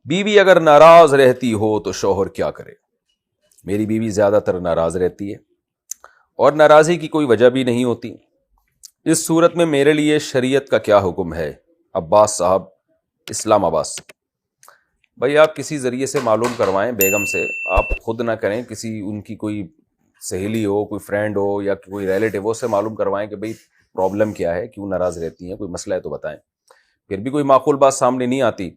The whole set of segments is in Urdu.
بیوی اگر ناراض رہتی ہو تو شوہر کیا کرے؟ میری بیوی زیادہ تر ناراض رہتی ہے اور ناراضی کی کوئی وجہ بھی نہیں ہوتی. اس صورت میں میرے لیے شریعت کا کیا حکم ہے؟ عباس صاحب، اسلام آباد سے. بھائی آپ کسی ذریعے سے معلوم کروائیں بیگم سے، آپ خود نہ کریں، کسی ان کی کوئی سہیلی ہو، کوئی فرینڈ ہو یا کوئی ریلیٹیو ہو، اس سے معلوم کروائیں کہ بھئی پرابلم کیا ہے، کیوں ناراض رہتی ہیں، کوئی مسئلہ ہے تو بتائیں. پھر بھی کوئی معقول بات سامنے نہیں آتی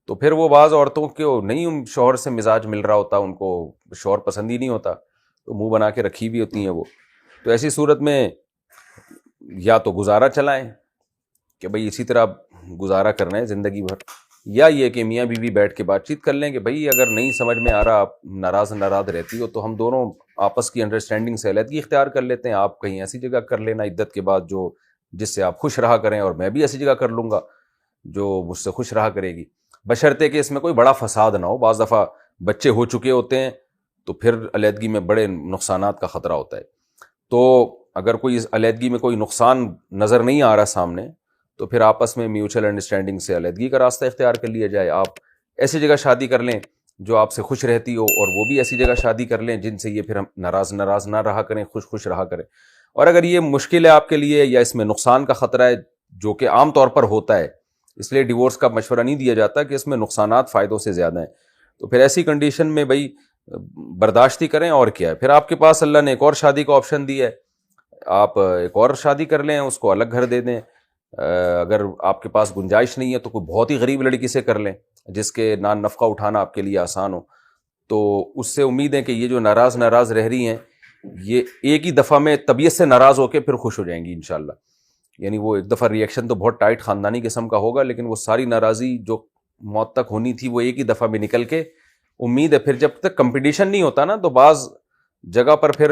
تو پھر وہ بعض عورتوں کو نہیں شوہر سے مزاج مل رہا ہوتا، ان کو شوہر پسند ہی نہیں ہوتا تو منہ بنا کے رکھی بھی ہوتی ہیں وہ. تو ایسی صورت میں یا تو گزارا چلائیں کہ بھئی اسی طرح گزارا کرنا ہے زندگی بھر، یا یہ کہ میاں بیوی بیٹھ کے بات چیت کر لیں کہ بھئی اگر نہیں سمجھ میں آ رہا، آپ ناراض رہتی ہو تو ہم دونوں آپس کی انڈرسٹینڈنگ سے علیحدگی اختیار کر لیتے ہیں. آپ کہیں ایسی جگہ کر لینا عدت کے بعد جو جس سے آپ خوش رہا کریں، اور میں بھی ایسی جگہ کر لوں گا جو مجھ سے خوش رہا کرے گی، بشرطے کہ اس میں کوئی بڑا فساد نہ ہو. بعض دفعہ بچے ہو چکے ہوتے ہیں تو پھر علیحدگی میں بڑے نقصانات کا خطرہ ہوتا ہے. تو اگر کوئی علیحدگی میں کوئی نقصان نظر نہیں آ رہا سامنے تو پھر آپس میں میوچل انڈرسٹینڈنگ سے علیحدگی کا راستہ اختیار کر لیا جائے. آپ ایسی جگہ شادی کر لیں جو آپ سے خوش رہتی ہو، اور وہ بھی ایسی جگہ شادی کر لیں جن سے یہ پھر ہم ناراض نہ رہا کریں، خوش رہا کریں. اور اگر یہ مشکل ہے آپ کے لیے یا اس میں نقصان کا خطرہ ہے، جو کہ عام طور پر ہوتا ہے، اس لیے ڈیورس کا مشورہ نہیں دیا جاتا کہ اس میں نقصانات فائدوں سے زیادہ ہیں، تو پھر ایسی کنڈیشن میں بھائی برداشت ہی کریں. اور کیا ہے، پھر آپ کے پاس اللہ نے ایک اور شادی کا آپشن دیا ہے، آپ ایک اور شادی کر لیں، اس کو الگ گھر دے دیں. اگر آپ کے پاس گنجائش نہیں ہے تو کوئی بہت ہی غریب لڑکی سے کر لیں جس کے نان نفقہ اٹھانا آپ کے لیے آسان ہو. تو اس سے امید ہے کہ یہ جو ناراض رہ رہی ہیں یہ ایک ہی دفعہ میں طبیعت سے ناراض ہو کے پھر خوش ہو جائیں گی انشاءاللہ. یعنی وہ ایک دفعہ ریئیکشن تو بہت ٹائٹ خاندانی قسم کا ہوگا، لیکن وہ ساری ناراضی جو موت تک ہونی تھی وہ ایک ہی دفعہ میں نکل کے، امید ہے پھر جب تک کمپٹیشن نہیں ہوتا نا تو بعض جگہ پر پھر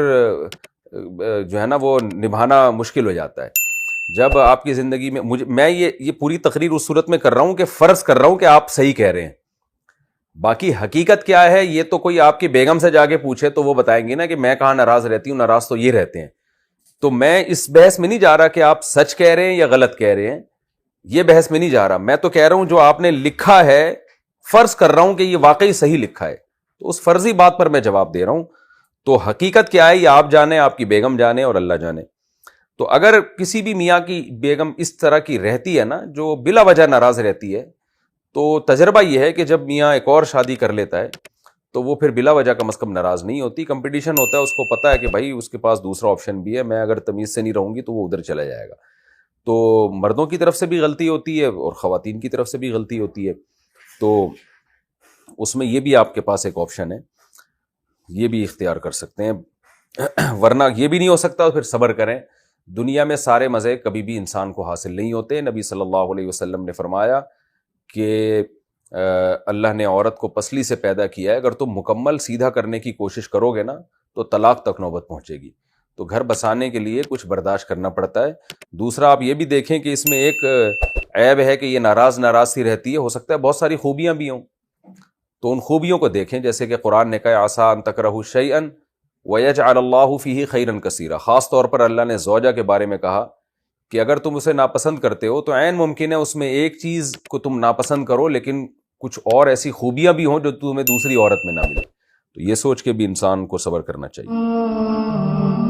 جو ہے نا وہ نبھانا مشکل ہو جاتا ہے. جب آپ کی زندگی میں میں یہ پوری تقریر اس صورت میں کر رہا ہوں کہ فرض کر رہا ہوں کہ آپ صحیح کہہ رہے ہیں، باقی حقیقت کیا ہے یہ تو کوئی آپ کی بیگم سے جا کے پوچھے تو وہ بتائیں گے نا کہ میں کہاں ناراض رہتی ہوں، ناراض تو یہ رہتے ہیں. تو میں اس بحث میں نہیں جا رہا کہ آپ سچ کہہ رہے ہیں یا غلط کہہ رہے ہیں، یہ بحث میں نہیں جا رہا. میں تو کہہ رہا ہوں جو آپ نے لکھا ہے فرض کر رہا ہوں کہ یہ واقعی صحیح لکھا ہے، تو اس فرضی بات پر میں جواب دے رہا ہوں. تو حقیقت کیا ہے یہ آپ جانیں، آپ کی بیگم جانے اور اللہ جانے. تو اگر کسی بھی میاں کی بیگم اس طرح کی رہتی ہے نا جو بلا وجہ ناراض رہتی ہے، تو تجربہ یہ ہے کہ جب میاں ایک اور شادی کر لیتا ہے تو وہ پھر بلا وجہ کم از کم ناراض نہیں ہوتی. کمپٹیشن ہوتا ہے، اس کو پتا ہے کہ بھائی اس کے پاس دوسرا آپشن بھی ہے، میں اگر تمیز سے نہیں رہوں گی تو وہ ادھر چلا جائے گا. تو مردوں کی طرف سے بھی غلطی ہوتی ہے اور خواتین کی طرف سے بھی غلطی ہوتی ہے. تو اس میں یہ بھی آپ کے پاس ایک آپشن ہے، یہ بھی اختیار کر سکتے ہیں. ورنہ یہ بھی نہیں ہو سکتا تو پھر صبر کریں. دنیا میں سارے مزے کبھی بھی انسان کو حاصل نہیں ہوتے. نبی صلی اللہ علیہ وسلم نے فرمایا کہ اللہ نے عورت کو پسلی سے پیدا کیا ہے، اگر تم مکمل سیدھا کرنے کی کوشش کرو گے نا تو طلاق تک نوبت پہنچے گی. تو گھر بسانے کے لیے کچھ برداشت کرنا پڑتا ہے. دوسرا آپ یہ بھی دیکھیں کہ اس میں ایک عیب ہے کہ یہ ناراض سی رہتی ہے، ہو سکتا ہے بہت ساری خوبیاں بھی ہوں، تو ان خوبیوں کو دیکھیں. جیسے کہ قرآن نے کہا عسیٰ ان تکرہوا شیئا ویجعل اللہ فیہ خیرا کثیرا. خاص طور پر اللہ نے زوجہ کے بارے میں کہا کہ اگر تم اسے ناپسند کرتے ہو تو عین ممکن ہے اس میں ایک چیز کو تم ناپسند کرو لیکن کچھ اور ایسی خوبیاں بھی ہوں جو تمہیں دوسری عورت میں نہ ملے. تو یہ سوچ کے بھی انسان کو صبر کرنا چاہیے.